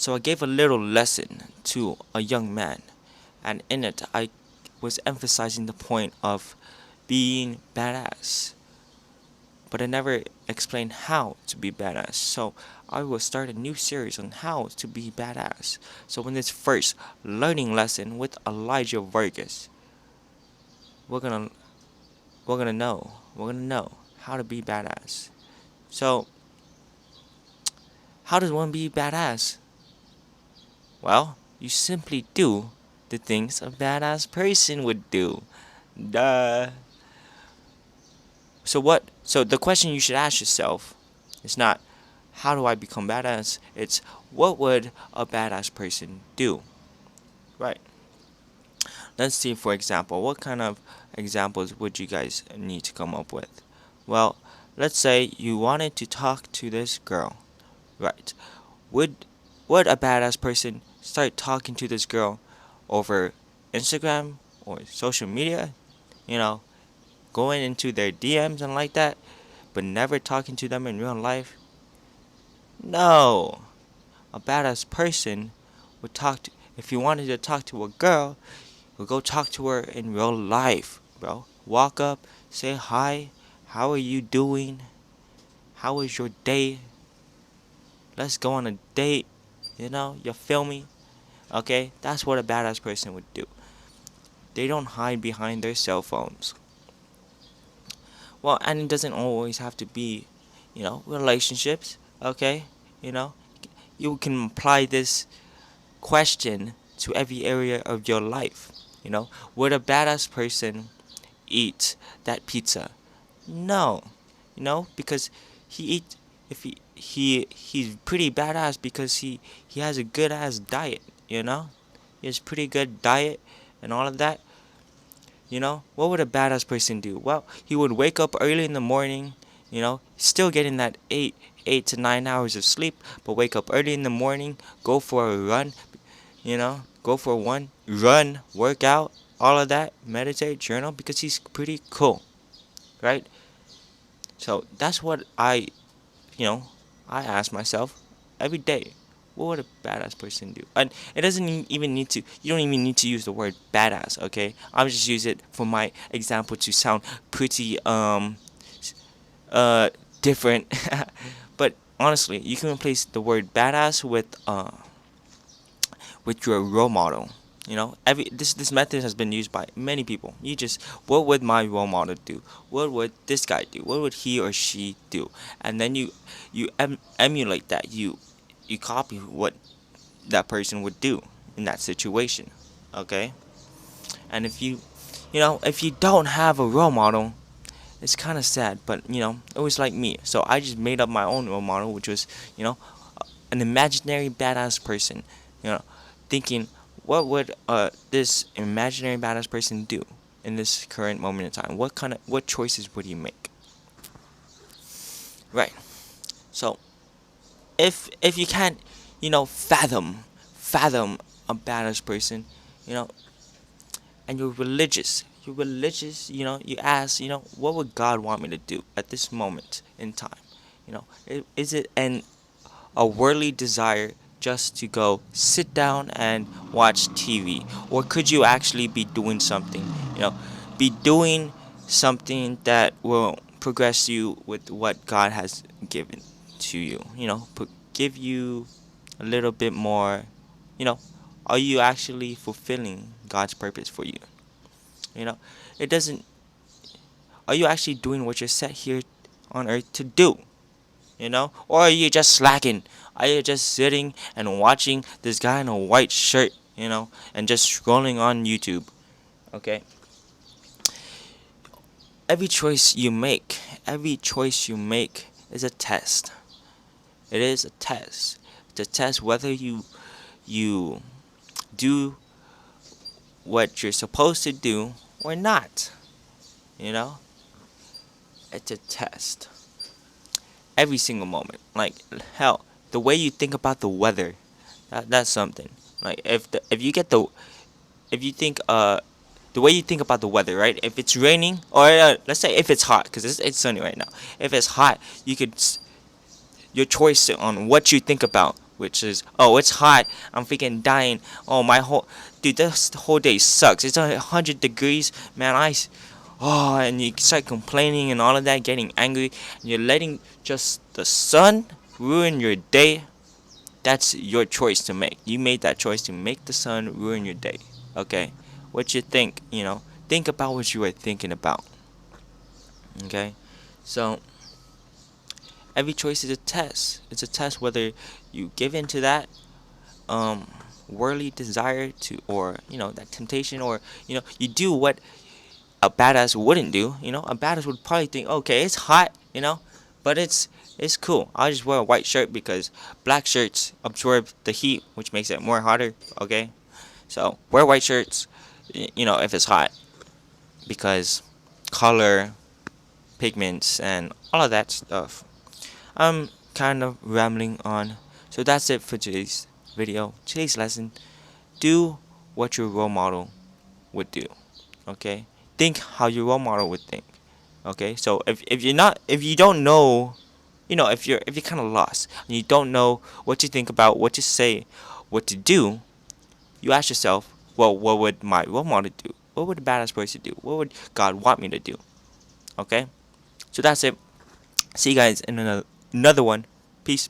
So I gave a little lesson to a young man, and in it I was emphasizing the point of being badass, but I never explained how to be badass. So I will start a new series on how to be badass. So in this first learning lesson with Elijah Vargas, we're gonna we're gonna know how to be badass. So how does one be badass? Well, you simply do the things a badass person would do. Duh. So the question you should ask yourself is not how do I become badass? It's what would a badass person do? Right. Let's see, for example, what kind of examples would you guys need to come up with? Well, let's say you wanted to talk to this girl. Right. Would would a badass person start talking to this girl over Instagram or social media? You know, going into their DMs and like that, but never talking to them in real life? No. A badass person would talk to, if you wanted to talk to a girl, would go talk to her in real life, bro. Walk up, say hi, how are you doing? How was your day? Let's go on a date. You feel me? Okay? That's what a badass person would do. They don't hide behind their cell phones. Well, and it doesn't always have to be, relationships, okay? You know, you can apply this question to every area of your life. Would a badass person eat that pizza? No, because he eat if he's pretty badass because he has a good ass diet. He has pretty good diet and all of that. What would a badass person do? Well, he would wake up early in the morning, still getting that 8 to 9 hours of sleep, but wake up early in the morning, go for a run, go for one run, work out, all of that, meditate, journal, because he's pretty cool, right? So that's what I ask myself every day. What would a badass person do? And it doesn't even need to. You don't even need to use the word badass. Okay, I'll just use it for my example to sound pretty different. But honestly, you can replace the word badass with your role model. Every this method has been used by many people. What would my role model do? What would this guy do? What would he or she do? And then you emulate that. You copy what that person would do in that situation. Okay? And if you don't have a role model, it's kind of sad, but it was like me. So I just made up my own role model, which was, an imaginary badass person. You know, thinking, what would this imaginary badass person do in this current moment in time? What choices would he make? Right. So if you can't, fathom a badass person, you know, and you're religious, you ask, what would God want me to do at this moment in time? Is it a worldly desire just to go sit down and watch TV? Or could you actually be doing something, be doing something that will progress you with what God has given to you, give you a little bit more, you know, are you actually fulfilling God's purpose for you? You know, it doesn't, are you actually doing what you're set here on earth to do? Or are you just slacking? Are you just sitting and watching this guy in a white shirt, and just scrolling on YouTube? Okay. Every choice you make is a test. It is a test to test whether you do what you're supposed to do or not. You know, it's a test. Every single moment, like hell, the way you think about the weather, that's something. Like if you get if you think the way you think about the weather, right? If it's raining, or let's say if it's hot, because it's sunny right now. If it's hot, your choice on what you think about which is, oh, it's hot, I'm freaking dying, oh, my whole, dude, this whole day sucks, it's 100 degrees, man, oh, and you start complaining and all of that, getting angry, and you're letting just the sun ruin your day. That's your choice to make. You made that choice to make the sun ruin your day. Okay? What you think, think about what you are thinking about. Okay? So, every choice is a test. It's a test whether you give in to that worldly desire to, or, that temptation, or, you do what a badass wouldn't do. A badass would probably think, okay, it's hot, but it's cool. I'll just wear a white shirt because black shirts absorb the heat, which makes it more hotter. Okay, so wear white shirts, if it's hot, because color, pigments, and all of that stuff. I'm kind of rambling on. So that's it for today's video, today's lesson. Do what your role model would do. Okay, think how your role model would think. Okay, so if you don't know, if you're kind of lost and you don't know what to think about, what to say, what to do, you ask yourself, well, what would my role model do? What would a badass person do? What would God want me to do? Okay, so that's it. See you guys in another one. Peace.